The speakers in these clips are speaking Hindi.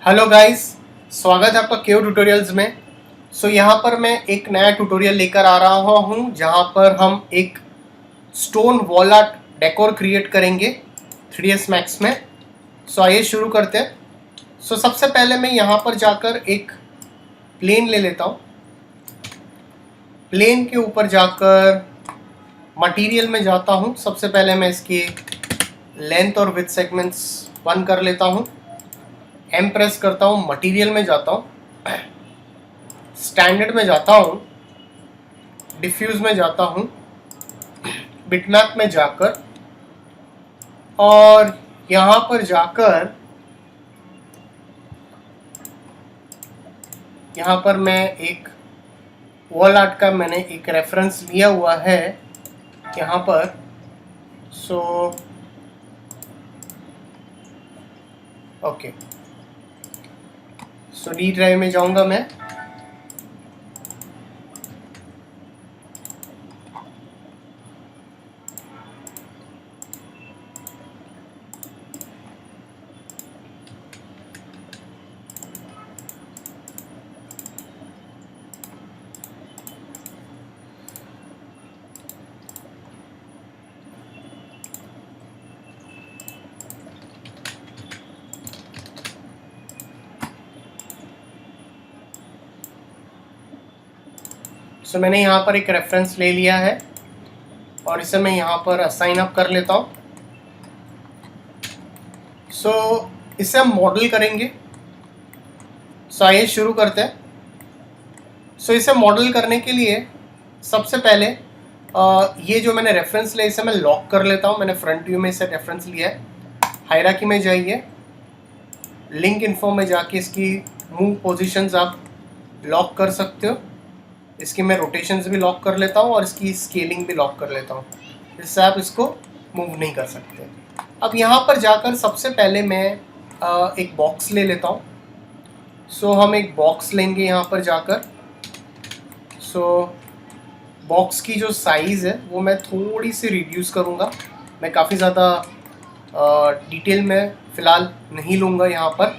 हेलो गाइस, स्वागत है आपका केओ ट्यूटोरियल्स में। यहाँ पर मैं एक नया ट्यूटोरियल लेकर आ रहा हूँ जहाँ पर हम एक stone wall art decor create करेंगे 3ds मैक्स में। आइए शुरू करते हैं। सबसे पहले मैं यहाँ पर जाकर एक प्लेन ले लेता हूँ। प्लेन के ऊपर जाकर मटेरियल में जाता हूँ। सबसे पहले मैं इसकी लेंथ और विड्थ सेगमेंट्स 1 कर लेता हूँ। एम प्रेस करता हूँ, मटेरियल में जाता हूँ, स्टैंडर्ड में जाता हूँ, डिफ्यूज में जाता हूँ, बिटमैप में जाकर और यहाँ पर जाकर यहाँ पर मैं एक वॉल आर्ट का मैंने एक रेफरेंस लिया हुआ है यहाँ पर। ओके, डी ड्राइव में जाऊँगा मैं। मैंने यहाँ पर एक रेफरेंस ले लिया है और इसे मैं यहाँ पर असाइन अप कर लेता हूँ। इसे हम मॉडल करेंगे। आइए शुरू करते हैं। इसे मॉडल करने के लिए सबसे पहले ये जो मैंने रेफरेंस लिया इसे मैं लॉक कर लेता हूँ। मैंने फ्रंट व्यू में इसे रेफरेंस लिया है। हायरार्की में जाइए, लिंक इन्फो में जाके इसकी मूव पोजीशंस आप लॉक कर सकते हो। इसकी मैं रोटेशंस भी लॉक कर लेता हूँ और इसकी स्केलिंग भी लॉक कर लेता हूँ, जिससे आप इसको मूव नहीं कर सकते। अब यहाँ पर जाकर सबसे पहले मैं एक बॉक्स ले लेता हूँ। हम एक बॉक्स लेंगे यहाँ पर जाकर। बॉक्स की जो साइज़ है वो मैं थोड़ी सी रिड्यूस करूँगा। मैं काफ़ी ज़्यादा डिटेल में फ़िलहाल नहीं लूँगा यहाँ पर।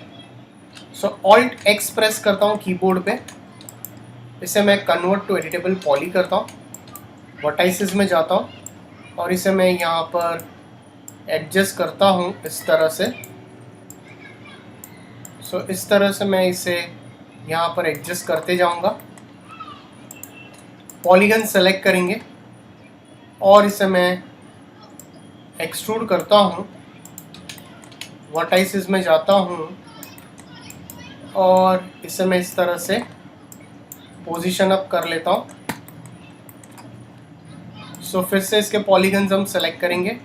ऑल्ट एक्स प्रेस करता हूँ कीबोर्ड पे। इसे मैं कन्वर्ट टू एडिटेबल पॉली करता हूँ। वर्टाइसेस में जाता हूँ और इसे मैं यहाँ पर एडजस्ट करता हूँ इस तरह से। इस तरह से मैं इसे यहाँ पर एडजस्ट करते जाऊँगा। पॉलीगन सेलेक्ट करेंगे और इसे मैं एक्सट्रूड करता हूँ। वर्टाइसेस में जाता हूँ और इसे मैं इस तरह से पोजीशन अप कर लेता हूँ। फिर से इसके पॉलीगन्स हम सेलेक्ट करेंगे,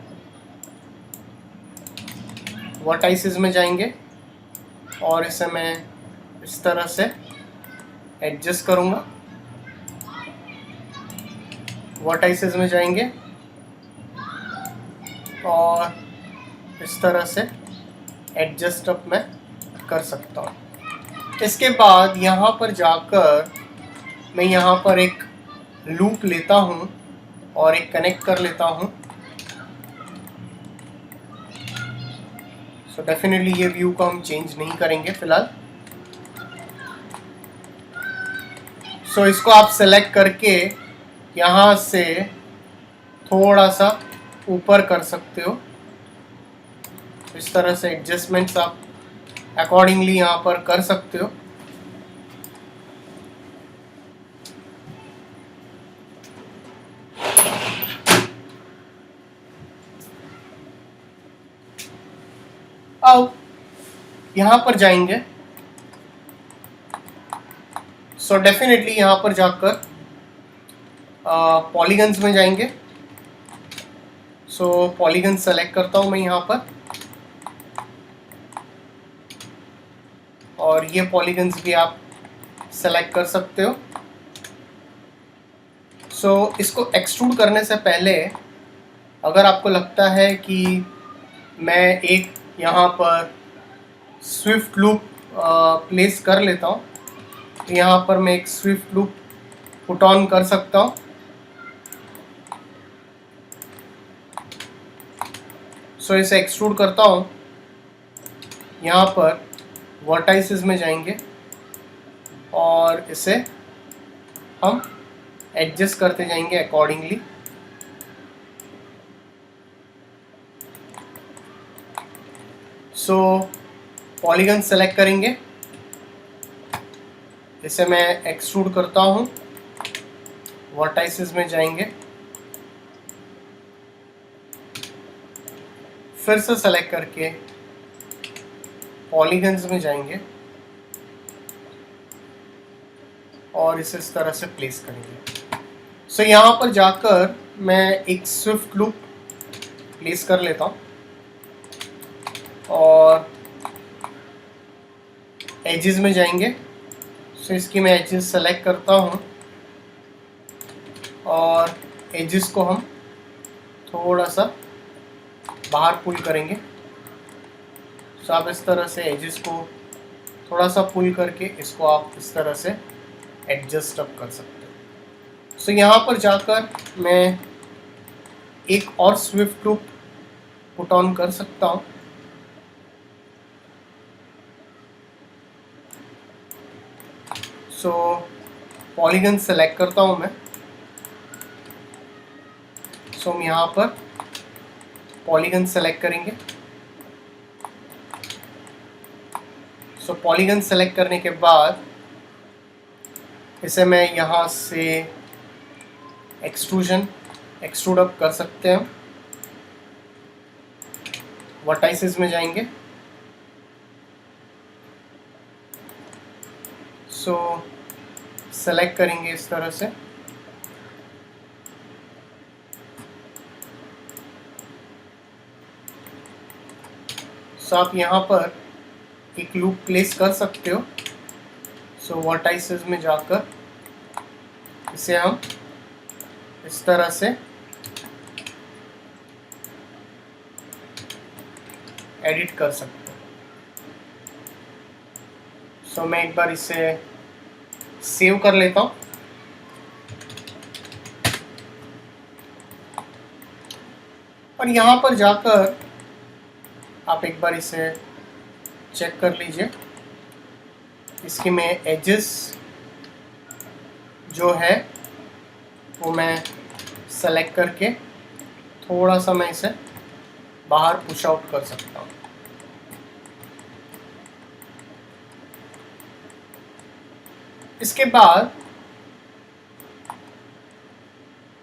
वर्टाइसेस में जाएंगे और इसे मैं इस तरह से एडजस्ट करूँगा। वर्टाइसेस में जाएंगे और इस तरह से एडजस्ट अप मैं कर सकता हूँ। इसके बाद यहाँ पर जाकर मैं यहाँ पर एक लूप लेता हूँ और एक कनेक्ट कर लेता हूँ। डेफिनेटली ये व्यू को हम चेंज नहीं करेंगे फिलहाल। इसको आप सेलेक्ट करके यहाँ से थोड़ा सा ऊपर कर सकते हो। इस तरह से एडजस्टमेंट्स आप अकॉर्डिंगली यहाँ पर कर सकते हो। अब यहाँ पर जाएंगे। डेफिनेटली यहाँ पर जाकर पॉलीगन्स में जाएंगे। पॉलीगन सेलेक्ट करता हूँ मैं यहाँ पर और ये पॉलीगन्स भी आप सेलेक्ट कर सकते हो। इसको एक्सट्रूड करने से पहले अगर आपको लगता है कि मैं एक यहाँ पर स्विफ्ट लूप प्लेस कर लेता हूँ, तो यहाँ पर मैं एक स्विफ्ट लूप पुट ऑन कर सकता हूँ। इसे एक्सट्रूड करता हूँ यहाँ पर वर्टाइसेस में जाएंगे और इसे हम एडजस्ट करते जाएंगे अकॉर्डिंगली। सो पॉलीगन सेलेक्ट करेंगे, इसे मैं एक्सट्रूड करता हूँ, वर्टाइसेस में जाएंगे, फिर से सेलेक्ट करके पॉलीगन्स में जाएंगे और इसे इस तरह से प्लेस करेंगे। सो यहाँ पर जाकर मैं एक स्विफ्ट लूप प्लेस कर लेता हूँ और एजेस में जाएंगे। सो इसकी मैं एजेस सेलेक्ट करता हूँ और एजेस को हम थोड़ा सा बाहर पुल करेंगे। सो आप इस तरह से एजेस को थोड़ा सा पुल करके इसको आप इस तरह से एडजस्ट अप कर सकते हैं। सो यहाँ पर जाकर मैं एक और स्विफ्ट लूप पुट ऑन कर सकता हूँ। सो पॉलीगन सेलेक्ट करता हूँ मैं। सो हम यहाँ पर पॉलीगन सेलेक्ट करेंगे। सो पॉलीगन सेलेक्ट करने के बाद इसे मैं यहाँ से एक्सट्रूड अप कर सकते हैं। वर्टाइसेस में जाएंगे। सो सेलेक्ट करेंगे इस तरह से। सो आप यहाँ पर एक लूप प्लेस कर सकते हो। सो वर्टाइसेस में जाकर इसे हम इस तरह से एडिट कर सकते हो। सो मैं एक बार इसे सेव कर लेता हूँ। और यहाँ पर जाकर आप एक बार इसे चेक कर लीजिए। इसकी मैं एजेस जो है वो मैं सेलेक्ट करके थोड़ा सा मैं इसे बाहर पुश आउट कर सकता हूँ। इसके बाद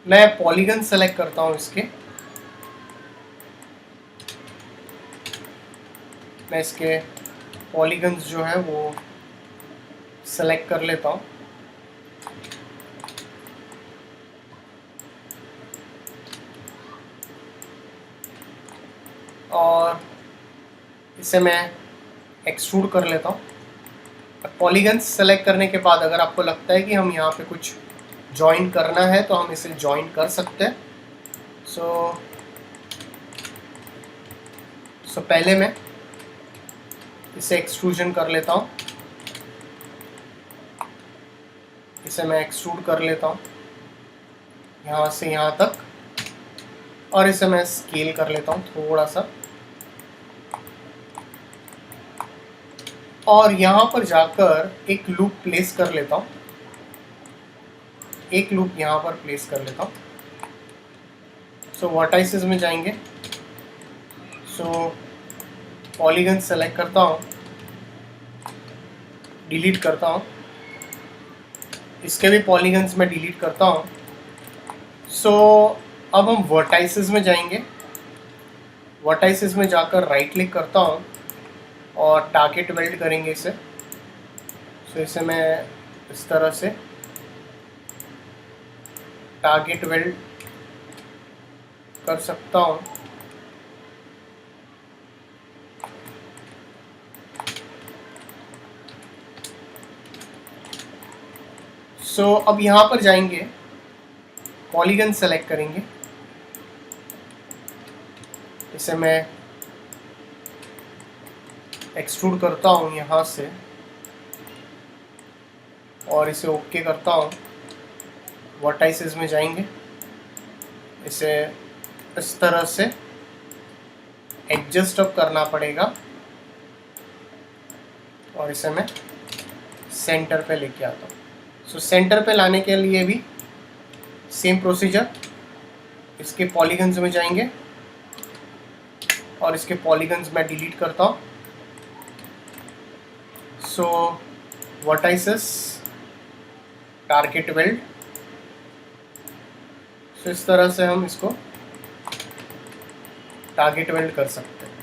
मैं पॉलीगन सेलेक्ट करता हूँ इसके। मैं इसके पॉलीगन्स जो है वो सेलेक्ट कर लेता हूँ और इसे मैं एक्सट्रूड कर लेता हूँ। पॉलीगन्स सेलेक्ट करने के बाद अगर आपको लगता है कि हम यहाँ पे कुछ जॉइन करना है तो हम इसे जॉइन कर सकते हैं। सो पहले मैं इसे एक्सट्रूजन कर लेता हूँ, इसे मैं एक्सट्रूड कर लेता हूँ यहाँ से यहाँ तक और इसे मैं स्केल कर लेता हूँ थोड़ा सा। और यहाँ पर जाकर एक लूप प्लेस कर लेता हूँ, एक लूप यहाँ पर प्लेस कर लेता हूँ। सो वर्टाइसेस में जाएंगे। सो पॉलीगन सेलेक्ट करता हूँ, डिलीट करता हूँ, इसके भी पॉलीगन्स में डिलीट करता हूँ। सो अब हम वर्टाइसेस में जाएंगे। वर्टाइसेस में जाकर राइट क्लिक करता हूँ और टारगेट वेल्ड करेंगे इसे। सो इसे मैं इस तरह से टारगेट वेल्ड कर सकता हूँ। सो अब यहाँ पर जाएंगे, पॉलीगन सेलेक्ट करेंगे, इसे मैं एक्सट्रूड करता हूँ यहाँ से और इसे ओके करता हूँ। वर्टाइसेस में जाएंगे, इसे इस तरह से एडजस्ट अप करना पड़ेगा और इसे मैं सेंटर पे लेके आता हूँ। सो सेंटर पे लाने के लिए भी सेम प्रोसीजर, इसके पॉलीगन्स में जाएंगे और इसके पॉलीगन्स मैं डिलीट करता हूँ। सो वर्टाइसेस, टारगेट वेल्ड, सो इस तरह से हम इसको टारगेट वेल्ड कर सकते हैं।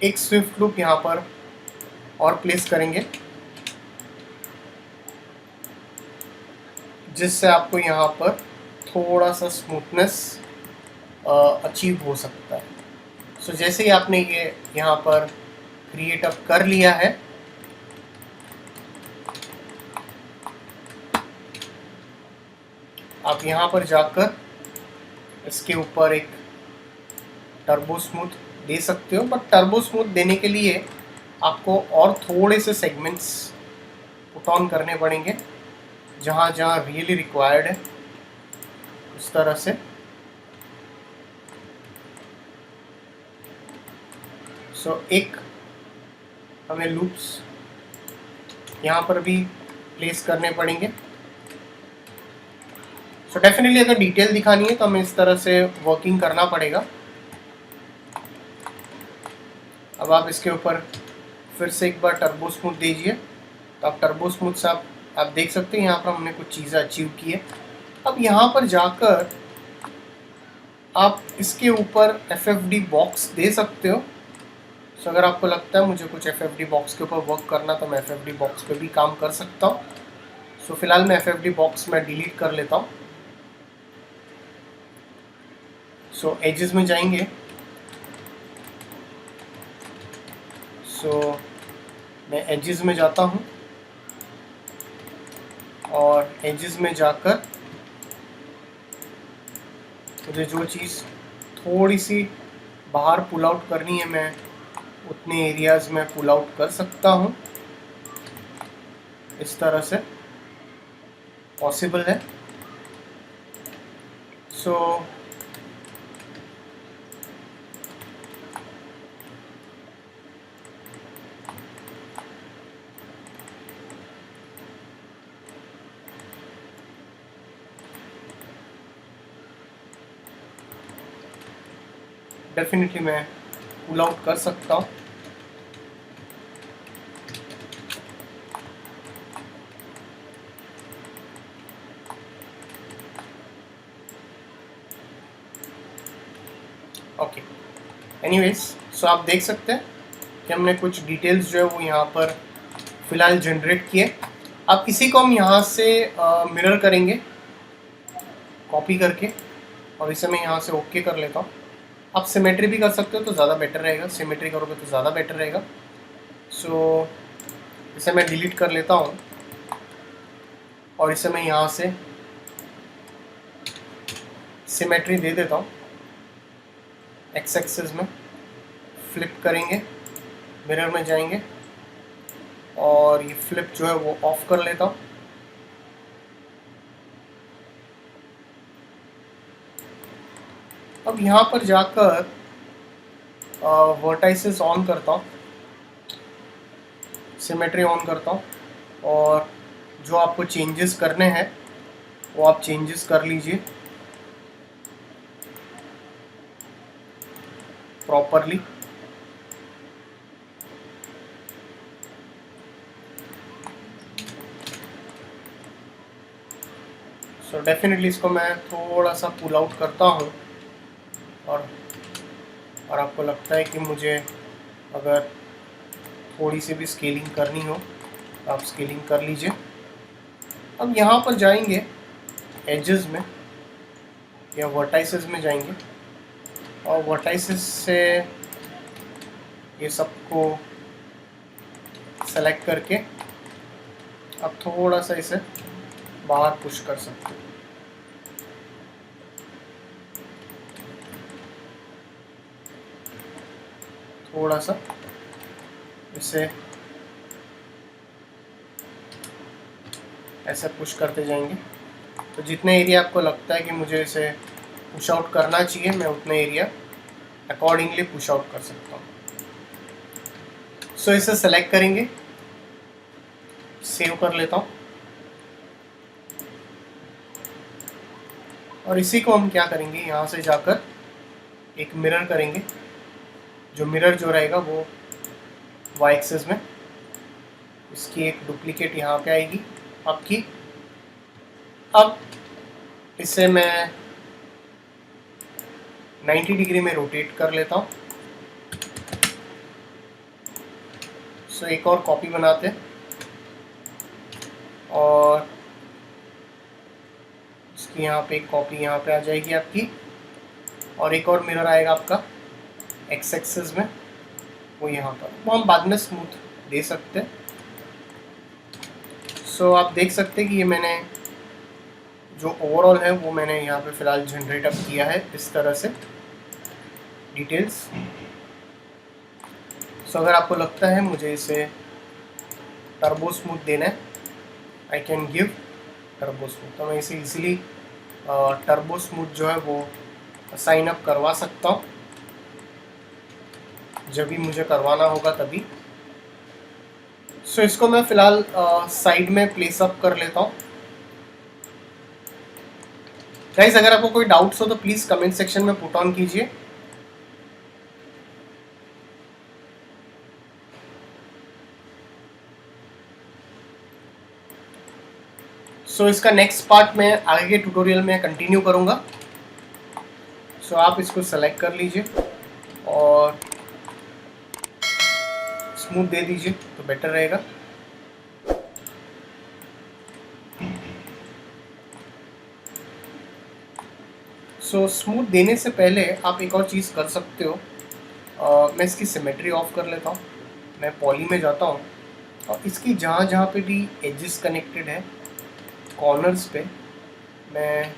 एक स्विफ्ट लूप यहाँ पर और प्लेस करेंगे जिससे आपको यहाँ पर थोड़ा सा स्मूथनेस अचीव हो सकता है। सो जैसे ही आपने ये यहाँ पर क्रिएट अप कर लिया है, आप यहाँ पर जाकर इसके ऊपर एक टर्बो स्मूथ दे सकते हो, बट टर्बो स्मूथ देने के लिए आपको और थोड़े से सेगमेंट्स पुट ऑन करने पड़ेंगे जहाँ जहाँ रियली रिक्वायर्ड है, उस तरह से। सो एक हमें लूप्स यहाँ पर भी प्लेस करने पड़ेंगे। सो डेफिनेटली अगर डिटेल दिखानी है तो हमें इस तरह से वर्किंग करना पड़ेगा। अब आप इसके ऊपर फिर से एक बार टर्बो स्मूथ दीजिए, तो आप टर्बो स्मूथ से आप देख सकते हैं यहाँ पर हमने कुछ चीज़ें अचीव की है। अब यहाँ पर जाकर आप इसके ऊपर FFD बॉक्स दे सकते हो। सो अगर आपको लगता है मुझे कुछ FFD बॉक्स के ऊपर वर्क करना, तो मैं FFD बॉक्स पे भी काम कर सकता हूँ। सो फिलहाल मैं FFD बॉक्स में डिलीट कर लेता हूँ। सो एजेस में जाएंगे, सो मैं एजेस में जाता हूँ और एजेस में जाकर मुझे जो चीज़ थोड़ी सी बाहर पुल आउट करनी है, मैं उतने एरियाज़ में पुल आउट कर सकता हूँ। इस तरह से पॉसिबल है। सो डेफिनेटली मैं पुल आउट कर सकता हूँ। ओके, एनीवेज, सो आप देख सकते हैं कि हमने कुछ डिटेल्स जो है वो यहाँ पर फिलहाल जनरेट किए। अब इसी को हम यहाँ से मिरर करेंगे कॉपी करके, और इसे मैं यहाँ से ओके कर लेता हूँ। आप सिमेट्री भी कर सकते हो तो ज़्यादा बेटर रहेगा, सिमेट्री करोगे तो ज़्यादा बेटर रहेगा। सो इसे मैं डिलीट कर लेता हूँ और इसे मैं यहाँ से सिमेट्री दे देता हूँ। एक्स एक्सिस में फ्लिप करेंगे, मिरर में जाएंगे और ये फ्लिप जो है वो ऑफ कर लेता हूँ। अब यहाँ पर जाकर वर्टाइसेस ऑन करता हूँ, सिमेट्री ऑन करता हूँ, और जो आपको चेंजेस करने हैं वो आप चेंजेस कर लीजिए प्रॉपरली। सो डेफिनेटली इसको मैं थोड़ा सा पुल आउट करता हूँ, और आपको लगता है कि मुझे अगर थोड़ी सी भी स्केलिंग करनी हो तो आप स्केलिंग कर लीजिए। अब यहाँ पर जाएंगे एजेस में या वर्टाइसेस में जाएंगे और वर्टाइसेस से ये सबको सेलेक्ट करके आप थोड़ा सा इसे बाहर पुश कर सकते हैं। थोड़ा सा इसे ऐसे पुश करते जाएंगे, तो जितने एरिया आपको लगता है कि मुझे इसे पुश आउट करना चाहिए, मैं उतने एरिया अकॉर्डिंगली पुश आउट कर सकता हूँ। सो इसे सेलेक्ट करेंगे, सेव कर लेता हूँ। और इसी को हम क्या करेंगे, यहाँ से जाकर एक मिरर करेंगे। जो मिरर जो रहेगा वो वाई एक्सिस में, इसकी एक डुप्लीकेट यहाँ पे आएगी आपकी। अब इसे मैं 90 डिग्री में रोटेट कर लेता हूँ। सो एक और कॉपी बनाते हैं और इसकी यहाँ पे एक कॉपी यहाँ पे आ जाएगी आपकी, और एक और मिरर आएगा आपका एक्स एक्सिस में, वो यहाँ पर, वो हम बाद में स्मूथ दे सकते हैं। सो आप देख सकते हैं कि ये मैंने जो ओवरऑल है वो मैंने यहाँ पे फ़िलहाल जनरेट अप किया है इस तरह से डिटेल्स। सो अगर आपको लगता है मुझे इसे टर्बो स्मूथ देना है, I can give turbo smooth, तो मैं इसे इजीली टर्बो स्मूथ जो है वो साइन अप करवा सकता हूँ जब भी मुझे करवाना होगा तभी। सो इसको मैं फ़िलहाल साइड में प्लेस अप कर लेता हूँ। गाइस अगर आपको कोई डाउट्स हो तो प्लीज़ कमेंट सेक्शन में पुट ऑन कीजिए। सो इसका नेक्स्ट पार्ट मैं आगे के ट्यूटोरियल में कंटिन्यू करूँगा। सो आप इसको सेलेक्ट कर लीजिए और स्मूथ दे दीजिए तो बेटर रहेगा। सो स्मूथ देने से पहले आप एक और चीज़ कर सकते हो, मैं इसकी सिमेट्री ऑफ कर लेता हूँ। मैं पॉली में जाता हूँ और इसकी जहाँ जहाँ पे भी एजेस कनेक्टेड है कॉर्नर्स पे, मैं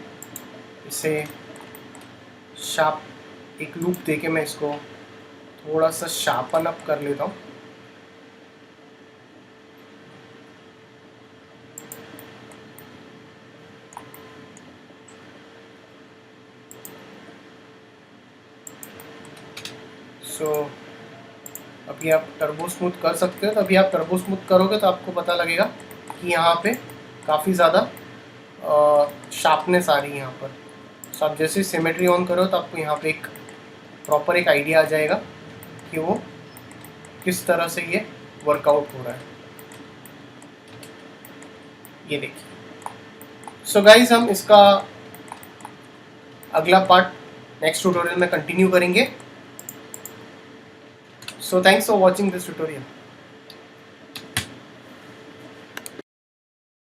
इसे शार्प एक लूप देके मैं इसको थोड़ा सा शार्पन अप कर लेता हूँ। सो अभी आप टर्बो स्मूथ कर सकते हो, तो अभी आप टर्बो स्मूथ करोगे तो आपको पता लगेगा कि यहाँ पे काफ़ी ज़्यादा शार्पनेस आ रही है यहाँ पर। सो आप जैसे सिमेट्री ऑन करो तो आपको यहाँ पे एक प्रॉपर एक आइडिया आ जाएगा कि वो किस तरह से ये वर्कआउट हो रहा है। ये देखिए। सो गाइज हम इसका अगला पार्ट नेक्स्ट ट्यूटोरियल में कंटिन्यू करेंगे। So thanks for watching this tutorial.